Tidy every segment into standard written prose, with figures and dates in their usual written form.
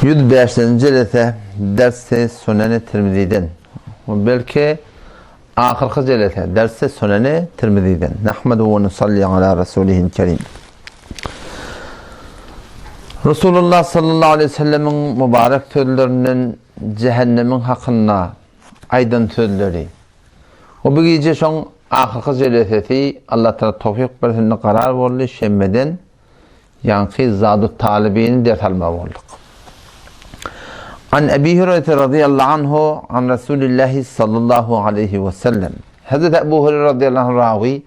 105. celese dersi Sunen-i Tirmizi'den. Belki ahirki celese dersi Sunen-i Tirmizi'den. Nahmedu ve nusalli ala Resulihil Kerim. Resulullah sallallahu aleyhi ve sellemin mübarek sözlerinin cehennemin hakkında aydın sözleri. O bir gece son ahirki celesesi Allah Teala tevfik versin karar oldu şemmeden yankı zadu talibini ders alma olduk. An Ebi Hureyre radıyallahu anhu an Resulullah sallallahu aleyhi ve sellem. Hazreti Ebu Hureyre radıyallahu anh ravi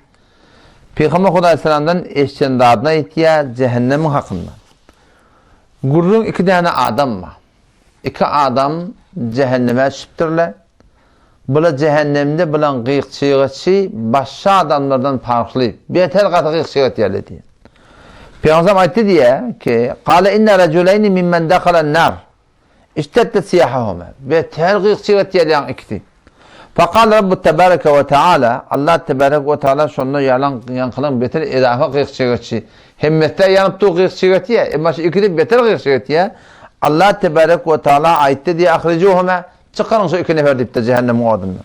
Peygamber Huda Aleyhisselam'dan eşçen dadına ihtiya cehennemin hakkında. Gurrun iki tane adam var. İki adam cehenneme şüptürler. Bula cehennemde bulan gıyıkçıyıqçı başka adamlardan farklı. Beter katı gıyıkçıyıqçı yerli diye. Peygamber ayette diye ki Kale inne reculeyni mimmen dekalen nar. İştette siyahahuma. Beter gıyıkçıyıqçı yerli ikisi. Fakal Rabbu Tebareke ve Teala Allah Tebareke ve Teala sonuna yankılan beter edafa gıyıkçıyıqçı. Hemmette yanıp tuğ gıyıkçıyıqçı ya. Ama ikisi beter gıyıkçıyıqçı ya. Allah Tebareke ve Teala ayette diye ahricuhuma. Çıkarın şu iki nefer deyip de cehennemin odundan.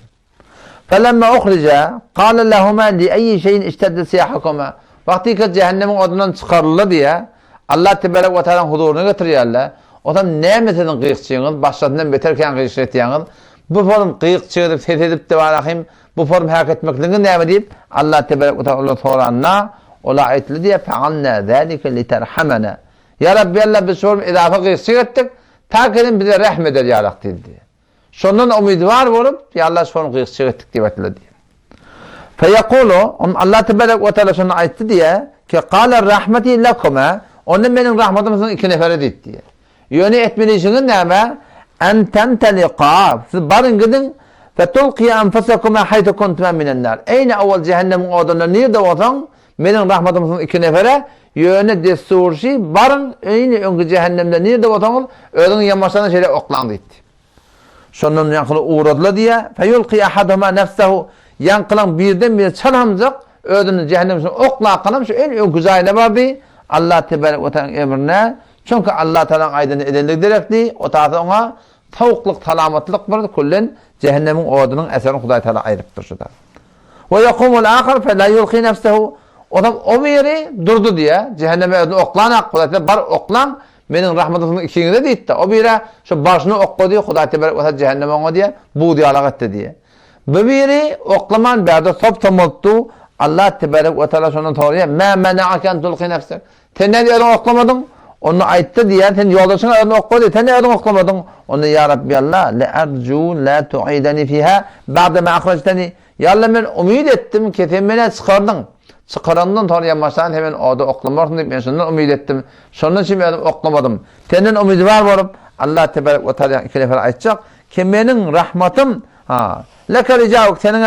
فَلَمَّا اُخْرِجَا قَالَ لَهُمَا لِأَيِّ شَيْءٍ اِشْتَدَّ سِيَحَكُمَا Vakti ki cehennemin odundan çıkarıldı diye Allah Tebarek ve Teala'nın huzuruna getiriyorlar. O zaman ne meselin kıyıkçıyınız? Başladığından beterken kıyıkçıyınız. Bu form kıyıkçıyınız fethedip de varahim. Bu form hak etmekliğini ne mi deyip Allah Tebarek ve Teala'nın soranına ola ayetli diye فَعَلْنَا ذَٰلِكَ لِتَرْحَمَنَا Ya Rabbi Allah biz form edafa kıyıkçı ettik. Ta ki bize rahmeder ya Rabbi diye. Sondan umidvar olup ya Allah sonra kıyıkçı ettik diye betledi. Feyekulu Allah Tebarek ve Teala sonra ayetti diye ki kâle rahmeti lekuma onun benim rahmetimizin iki neferi deyip diye. Yöne etmelişinin neyme en temteliqa siz barın gidin ve tulqiye enfesekuma haythu kuntume minennar. Eyni evvel cehennemin odunlar nerede olsan benim rahmetimizin iki neferi yöne desturşi barın eyni önkü cehennemde nerede olsan ödün yamaçlarına şöyle oklandı etti. Sonun yankılı uğradılar diye feyulqi ahaduma nefsehu yankılan birden bir çalamcık ödünü cehennemden okla kalam şu en güzel vardı Allah Tebarek ve Teala emrine çünkü Allah Teala'nın aydını edenlik direkti o tarafta ona tavukluk talamatlık vardı kullen cehennemin odunun eserini Huday Teala ayırıp duruşuda ve yakumul ahir fe la yulqi nefsehu o biri durdu diye cehenneme ödünü oklanak Huday Teala bar oklan benim rahmetimizin ikinize deyip de o biri şu başını okku diye Huday Tebarek ve Teala cehenneme ona diye bu diye alak etti diye. Bu biri oklaman berde top tomulttu Allah Tebarek ve Teala sonra soruyor ma mena'aken tulqi nefsek. Sen ne diyordun oklamadın? Onu ayette diye sen yoldaşın adını okku diye sen ne diyordun oklamadın? Onu ya Rabbi Allah la ercu la tu'idani fiha ba'de ma akhrajtani. Ya Allah ben umid ettim ki sen beni çıkardın. Çıkarandın sonra yamaçtan hemen orada oklamarsın deyip ben sonundan umid ettim. Sonundan şimdi ben oklamadım. Senin umidi var varıp Allah Tebarek ve Teala iki nefer aytacak ki benim rahmetim leke ricavuk senin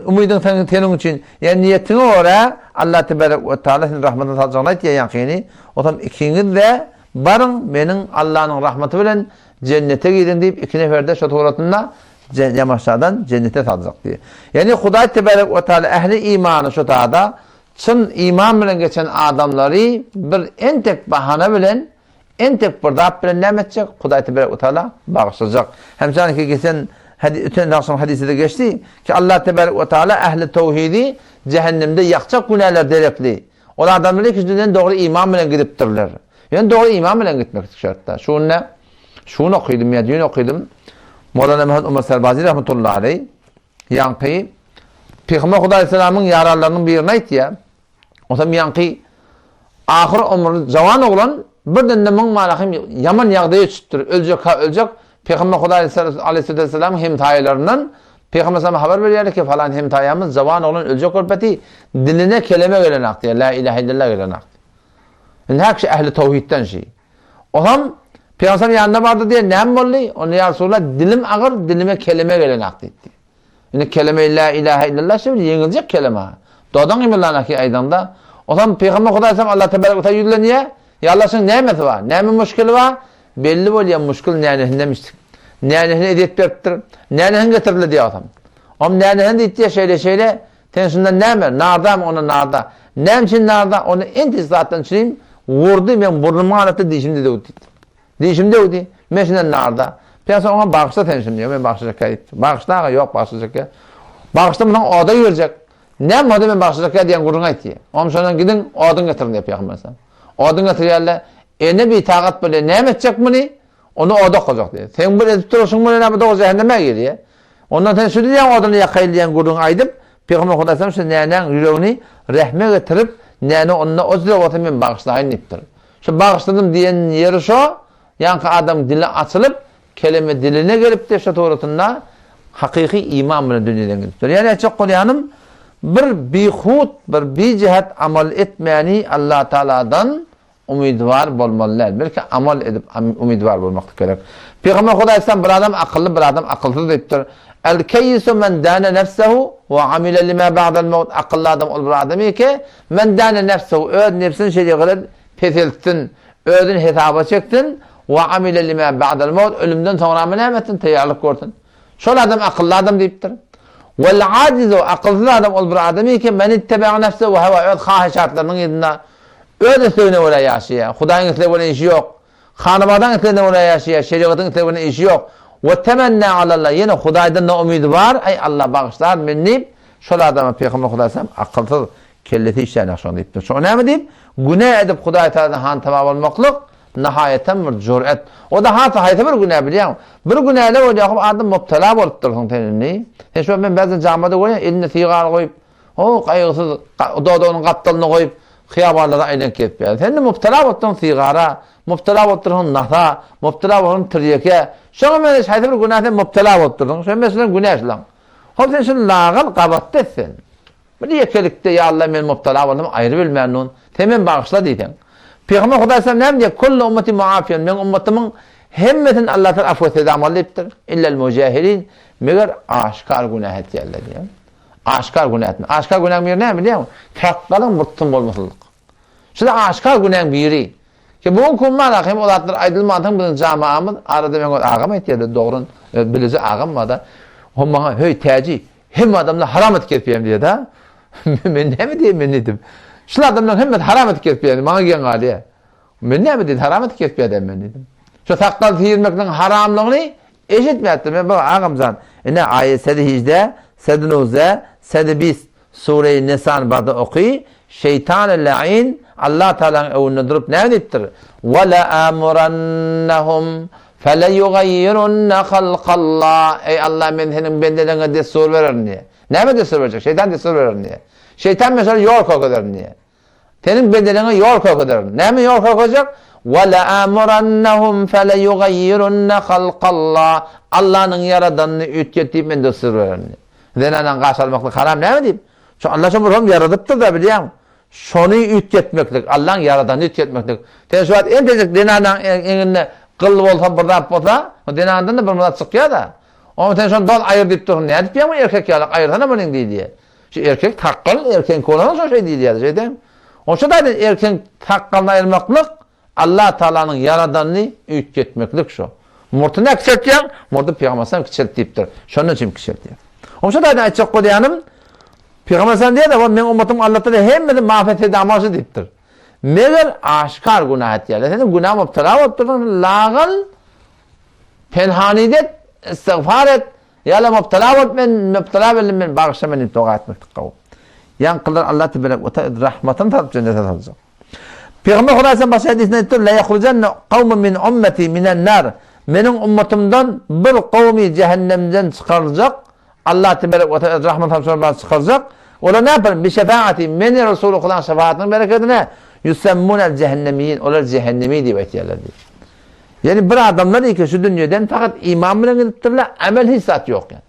umidin senin için yani niyetini oraya Allah Tebarek ve Teala senin rahmetini salacağına ayt ya yakini. O zaman ikiniz de barın benim Allah'ın rahmeti bilen cennete gidin deyip iki nefer de şoturatında yamaçlardan cennete salacak diye. Yani Huday Tebarek ve Teala ehli imanı şu ta'da çın iman bilen geçen adamları bir en tek bahane bilen en tek bir dağıp bilen ne edecek? Huday Tebarek ve Teala bağışlayacak. Hem sanki geçen hadisi de geçti ki Allah Tebarek ve Teala ehli tevhidi cehennemde yakacak günahlar derekli. O adamlar ikisinden doğru iman bilen gidiptirler. Yani doğru iman bilen gitmek şartta. Şunu okudum ya dün okudum. Mevlana Mehmet Ömer Serbazi rahmetullahi aleyh yankı Peygamber Huda Aleyhisselam'ın yararlarının birine ait ya. O zaman yankı ahir ömrü zavan oğlan birden de malakım yaman yağdaya çıktır. Ölecek. Peygamber Huda Aleyhisselam'ın hemtayilerinin Peygamber Aleyhisselam'a haber veriyor ki falan hemtayamız zavan oğlan ölecek olpeti diline kelime gelen aktı ya. La ilahe illallah gelen aktı. Yani her şey ehli tevhidden şey. O zaman Peygamber yanında vardı diye ne mi oldu? Onu ya Resulullah dilim ağır dilime kelime gelen aktı etti. Yani kelime la ilahe illallah şey yenilecek kelime. Doğdan emirlerine ki aydanda. O zaman Peygamber Huda Aleyhisselam Allah Tebarek ve Teala yüzüyle niye? Ya Allah'ın nimeti var. Nemi müşkili var? Belli oluyor müşkil neylihin demiştik. Neylihin ediyet veriptir. Neylihin getirildi diye adam. Ama neylihin de ettiği şeyle tensinden neymer? Narda mı ona narda? Neyim için narda? Onu en tez zaten çüreyim. Vurdu ben burnumu ağrıttı dişimde de uttiydi. Deyişimde o di. Meşinen narda. Piyasa ona bağışta tenşin diyor. Ben bağışlayacak ya. Bağışta yok bağışlayacak ya. Bağışta bundan oda görecek. Ne moda ben bağışlayacak ya diyen guruna itiyor. Onun sonra gidin odun getirin diye peygamber sen. Odun getiriyorlar. Ne bir takat böyle ne edecek bunu? Onu oda koyacak diye. Sen böyle tutursun bunu ne bu cehenneme giriyor. Ondan sonra şu diyen odunu yakaylayan guruna aydıp Peygamber Aleyhisselam şu nenen yüreğini rehme getirip nene onunla özle otu ben bağışlayın deyiptir. Şu bağışladım diyen yeri şu. Yani adam dili açılıp kelime diline gelip de şu doğrultusunda hakiki iman bilen dünyadan gidiptir. Yani çok konuyanım bir bihut, bir cihet amal etmeyeni Allah Teala'dan umidvar bolmalılar. Belki amal edip umidvar olmak gerek. Peygamber Aleyhisselam bir adam akıllı, bir adam akılsız deyiptir. El-keyyisu men dâne nefsehu ve amile lima ba'del mevt. Akıllı adam ol bir adamı ki men dâne nefsehu. Öz nefsini şeyi kadar pesilttin. Özün hesaba çektin. Ve amile lima ba'del mevt. Ölümden sonra amel ettin. Teyarlık gördün. Şol adam akıllı adam deyiptir. Vel acizu akılsız adam ol bir adamı ki men ittebe'a nefsehu ve heva öz kahişatlarının yedinde. Öz istediğine öyle yaşıyor. Hudayın istediğine işi yok. Hanımadan istediğine öyle yaşıyor. Şeriatın istediğine işi yok. Ve temenne alallah. Yine Huday'dan ne umidi var? Ay Allah bağışlar minnip. Şöyle adama Peygamber Huday'sam akılsız kelleti işlerine akşam deyiptir. Şu önemli deyip günah edip Huday Teala'dan han tamam olmaklık nihayeten bir cüret. O da hayata bir günah biliyor. Bir günahla o yakıp adam mubtala olup dursun tenini. Sen şu ben bazen camada koyuyorum eline sigar koyup o kaygısız onun kaptalını koyup hıyabarlara aynen ketmiyor. Sen de mubtala oluptun sigara, mubtala oluptun nahta, mubtala oluptun tiryeke. Şuna ben hayata bir günahdan mubtala oluptun. Sen mesela günahlan. Hop sen şunu lağal kabattı etsin. Bir yekelikte ya Allah ben mubtala oldum ayrı bilmeyen nun. Temen bağışla diyden. Peygamber Aleyhisselam ne diyor? Kullu ümmeti muafiyen. Ben ümmetimin hemmetin Allah'tan affet edamalı deyiptir. İllel mücahilin. Meğer aşkar günah etiyerler diyor. Aşkar günah etme. Aşkar günah bir ne biliyor musun? Fakkalın mırttın olmasılık. Şimdi aşkar günah biri. Ki bugün kumlar akım olatlar aydılmadığım bizim camiamız arada ben ağam etiyerler doğrun bilizi ağam var da o bana hey tercih hem adamla haram et kerpiyem diye da ben ne mi diyeyim ben dedim. Şu adamla hem haram et kerpiyem bana gen galiye. Ben ne mi dedim haram et kerpiyem ben dedim. Şu sakkal sıyırmaktan haramlığını eşitmeyettim. Ben bana ağam zan. Ne ayet sedi hicde sedi nuze sedi bis Sure-i Nisan barda okuy şeytan-ı la'in Allah Teala'nın evini durup ne deyiptir? وَلَأَمُرَنَّهُمْ فَلَيُغَيِّرُنَّ خَلْقَ اللّٰهِ Ey Allah ben senin bendelerine destur verir diye. Ne mi destur verecek? Şeytan destur verir diye. Şeytan mesela yol kokudur diye. Senin bendelerine yol kokudur. Ne mi yol kokacak? وَلَأَمُرَنَّهُمْ فَلَيُغَيِّرُنَّ خَلْقَ اللّٰهِ Allah'ın yaradanını ütkettiyip ben destur verir diye. Zenadan karşılamaklık haram ne mi deyip? Allah çabuk yaradıptır da biliyor musun? Şunu ütketmeklik, Allah'ın yaradanı ütketmeklik. Sen şu an en tezlik dinandan enine kıl olsa burada olsa, dinandan da burada çıkıyor da. Ama sen şu an dal ayır deyip durun. Ne edip ya mı erkek ya? Ayırsana bunun değil diye. Şu erkek takkal, erkeğin kolanı şey değil diye. Şeyden. O şu da erkeğin takkalını ayırmaklık, Allah Teala'nın yaradanını ütketmeklik şu. Murtu ne kişelteceğim? Murtu Peygamber'den kişelteyiptir. Şunun için kişelteyip. O şu da açık kodayanım. Peygamber sen diye de ben ümmetim Allah'ta da hemmetin mağfiret edamazı deyiptir. Meğer aşkar günah etiyerler. Senin günah müptela olupturdun. Lağal, penhanidet, istiğfar et. Yala müptela olup müptela verin ben bağışlamayın iptoğa etmektik kavu. Yan kılar Allah tebarek ve teala rahmatını tatıp cennete alacak. Peygamber Aleyhisselam başka hadisinde ettir. La yahrucanne kavmin min ümmeti minen nar. Benim ümmetimden bir kavmi cehennemden çıkarılacak. Allah tebarek ve teala rahmatını çıkaracak. Ola ne yapar? Bir şefaati meni Resulü kılan şefaatinin bereketine yusemmunel cehennemiyin. Olar cehennemi diye etiyerler diyor. Yani bir adamlar ki şu dünyadan fakat imamına gidiptirler, amel hissat yok yani.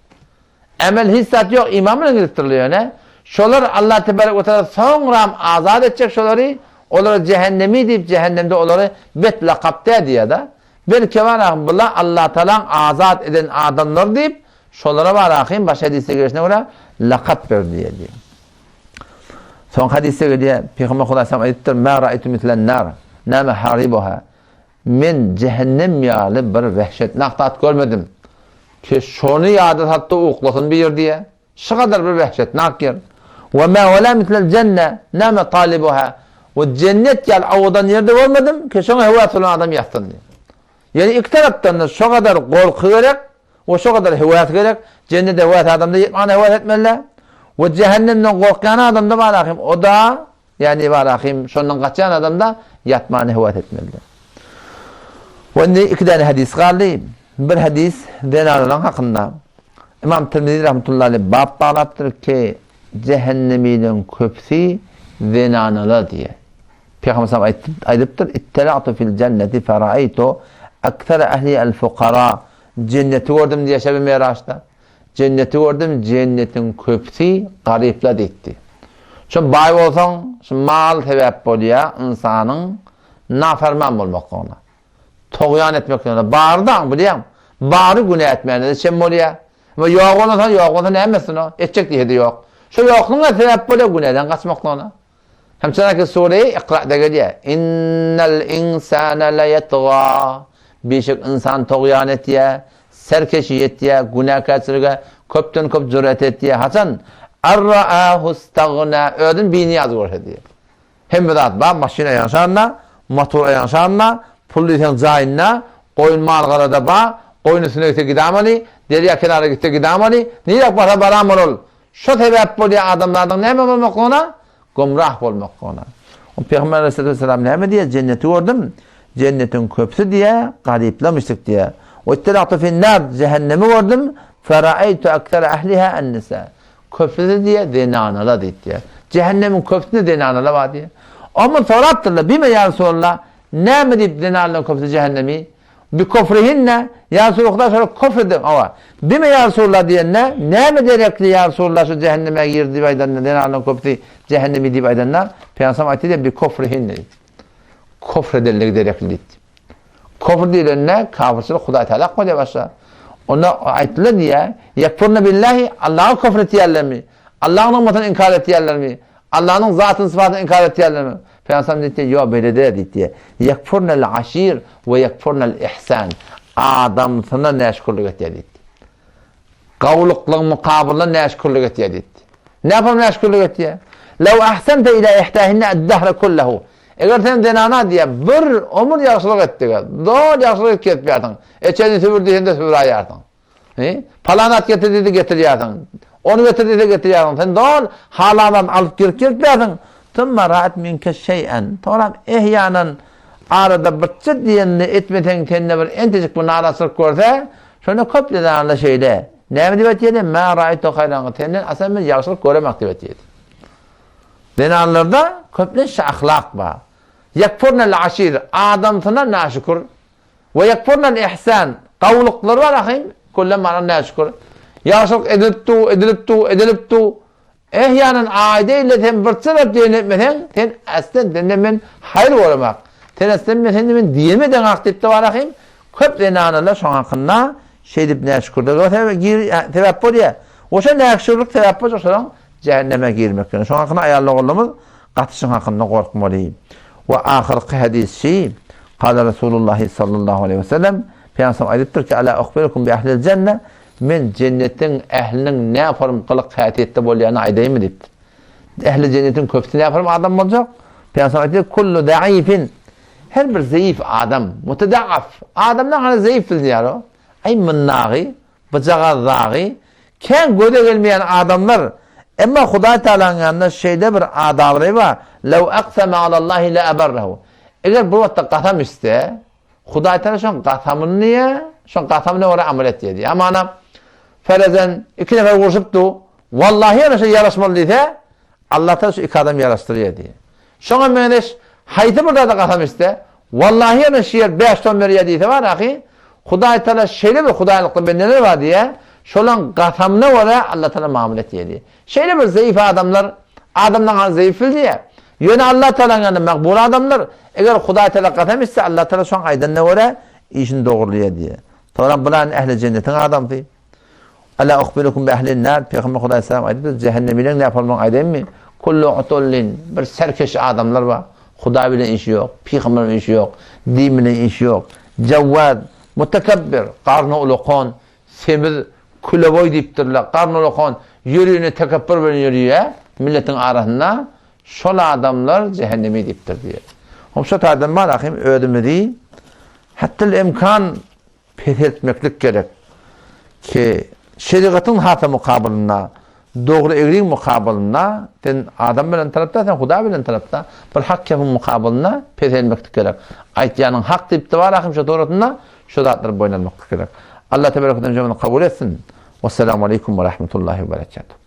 Amel hissat yok, imamına gidiptirliyor ne? Şolar Allah tebarek ve teala sonra azat edecek şoları, oları cehennemi deyip cehennemde oları bet lakapte diye da belki var ahımdullah Allah Teala azat eden adamlar deyip şolara var ahim başka hadise görüşüne göre lakap ver diye diyor. Son hadise göre Peygamber Aleyhisselam ayettir. Ma ra'aytu mislen nar. Nama haribuha. Men cehennem yağlı bir vehşet naktat görmedim. Ki şonu yağdı hatta uğuklasın bir yer diye. Şu kadar bir vehşet nak yer. Ve ma vela mislel cenne. Nama talibuha. Ve cennet yağlı avudan yerde görmedim. Ki şonu heva tutan adam yattın diye. Yani iki taraftan da şu kadar korku gerek, o şu kadar hüviyat gerek. Cennete hüviyat adamda yetmana hüviyat etmeliler. Ve cehennemden korkan adamda var o da yani var şundan kaçan adamda yatmana hüviyat etmeliler. Ve iki tane hadis kaldı. Bir hadis Zenalı'nın hakkında. İmam Tirmizi rahmetullahi aleyh bab bağlattır ki cehenneminin köpsi Zenalı'la diye. Peygamber sallallahu aydıptır. İttela'tu fil cenneti fera'aytu akthara ehli el fukara. Cenneti gördüm diye şebi Meraç'ta. Cenneti gördüm, cennetin köpsi garipla detti. Şu bay olsan, şu mal sebep oluyor insanın naferman olmak ona. Toğyan etmek ona. Bağırdan biliyorum. Bağırı günah etmeyene sen oluyor. Ama yok olsa ne emesin o? Edecek diye de yok. Şu yokluğuna sebep oluyor günahdan kaçmak ona. Hem sonraki sureyi ikra'da geliyor. İnnel insâne le yetgâ. Birçok insan toğyan etiyor, serkeşi etiyor, günah kaçırıyor, köpten köp cüret etiyor. Hasan arra'ahu stagna. Ödün bir niyaz görse diyor. Hem de var, maşine yanşanla, motor yanşanla, pullu isen zayinla, koyun mal da var, koyun üstüne gitti gidamali, deriya kenara gitti gidamali, niye para baram ol. Şu sebep bu diye adamlardan ne mi olmak ona? Gumrah olmak ona. O Peygamber Aleyhisselam ne mi diye cenneti gördüm. Cennetin köpsü diye gariplamıştık diye. O ittila'tu finnâr cehennemi gördüm. Fera'aytu akthara ehliha en-nisa. Köpsü diye zenanala diye. Cehennemin köpsünde zenanala var diye. Ama sorattırlar. Bime ya Resulallah ne mi deyip zenanala köpsü cehennemi? Bir kofrihinne ya Resulallah sonra kofredim ama bime ya Resulallah diyenler ne mi gerekli ya Resulallah şu cehenneme girdi baydanlar zenanala köpsü cehennemi deyip baydanlar Peygamber ayeti de bir kofrihinne kofrederler gerekli. Kofr diyenler kafirçilik Huda Teala koyuyor başa. Ona ayetler diye yekfurne billahi Allah'ı kofretiyorlar mi? Allah'ın nimmetini inkar ediyorlar mi? Allah'ın zatını sıfatını inkar ediyorlar mi? Peygamber dedi yok böyle değil diye. Yekfurnel aşir ve yekfurnel ihsan. Adam sana neşkurluk ediyor dedi. Kavluklığın mukabilinde neşkurluk ediyor dedi. Ne yapalım neşkurluk ediyor? Lev ahsente ila ihtahinne eddehre kullehu. Eğer sen zenana diye bir ömür yaxşılık ettik. Doğru yaxşılık etmeyerdin. Eçeni süpürdüğün de süpürayerdin. Palanat getirdiğini getirirdin. Onu getirdiğini getirirdin. Sen doğru haladan alıp girmeyerdin. Tümma rahat minke şeyen. Tamam ehyanen arada bıçıt diyenini etmeten kendine bir entecik bir narasılık görse şunu köpleden anla şeyde. Ne mi divet yedi? Ma ra'aytu hayran. Senden aslında bir yaxşılık göremek divet yedi. Denarlarda köpleş ahlak var. Yekfurnel aşir. Adam sana naşükür. Ve yekfurnel ihsan. Kavluklar var ahim. Kullen bana naşükür. Yaxşılık edilip tu. Ehyanın aideyle sen bırtsırıp diyen etmeden sen aslında dendemen hayır olamak. Sen aslında sen diyemeden aktifte var ahim. Köp denarlarla şu hakkında şey deyip naşükürdür. O sebep bu diye. O şey naşükürlük sebep bu diye. Cehenneme girmek. Şu hakkında ayarlı olduğumuz katışın hakkında korkmalıyım. Ve ahirki hadisi kâle Resulullah sallallahu aleyhi ve sellem Peygamber ayettir ki ala ukhbirukum bi ahlil cennet men cennetin ehlinin ne yaparım kılık hayatiyette bolyanı aydayım mı deyip. Ehli cennetin köpsü ne yaparım adam olacak? Peygamber ayettir kullu da'ifin her bir zayıf adam mutedaaf adam ne kadar zayıf bildiğin o ay mınnâgi bıcağı zâgi ken göde gelmeyen adamlar ama Huda Teala'nın yanında şeyde bir adabı var. Lev aqsama alallahi la abarrahu. Eğer bu vakitte kasam iste, Huda Teala şu kasamını niye? Şu kasamını oraya amel et diye. Ama ana felezen iki nefer vuruşuptu. Vallahi yana şey yarışmalıysa Allah Teala şu iki adam yarıştırıyor diye. Şuna meneş haydi burada da kasam iste. Vallahi yana şiir 5 ton veriyor diye var ahi. Huda Teala şeyle bir Huda'lıkta benneler var diye. Şolan kasamına var Allah Teala muamelet yedi. Şeyle bir zayıf adamlar, adamdan zayıf diye. Yine Allah Teala'nın yanında makbul adamlar. Eğer Huda Teala kasam etse Allah Teala şu an aydan ne var işini doğruluyor diye. Sonra bunların ehli cennetin adam diye. Ala ukhbirukum bi ehlin nar. Peygamber Huda Aleyhisselam ayette cehennemilen ne yapalım aydan mı? Kullu utullin bir serkeş adamlar var. Huda bile işi yok, Peygamber bile işi yok, din bile işi yok. Cevvad, mutekebbir, karnı ulukon, semir Kuleboy deyiptirler. Karnı lokon yürüyünü tekebbür böyle yürüyor. Milletin arasında şola adamlar cehennemi deyiptir diye. Şu tadım var akım ödümü değil. hatta imkan pethetmeklik gerek ki şeriatın hata mukabilına, doğru egriň mukabilına, sen adam bilen tarapda, sen Huda bilen tarapda bir hak yapın mukabilına pethetmeklik gerek. Aýtýanyň hak diýip de bar ahymşa doğrutunda şu zatlar boýnalmaklyk gerek. Allah tebaraka ve teala kabul etsin. Vesselamu aleykum ve rahmetullahi ve berekatuhu.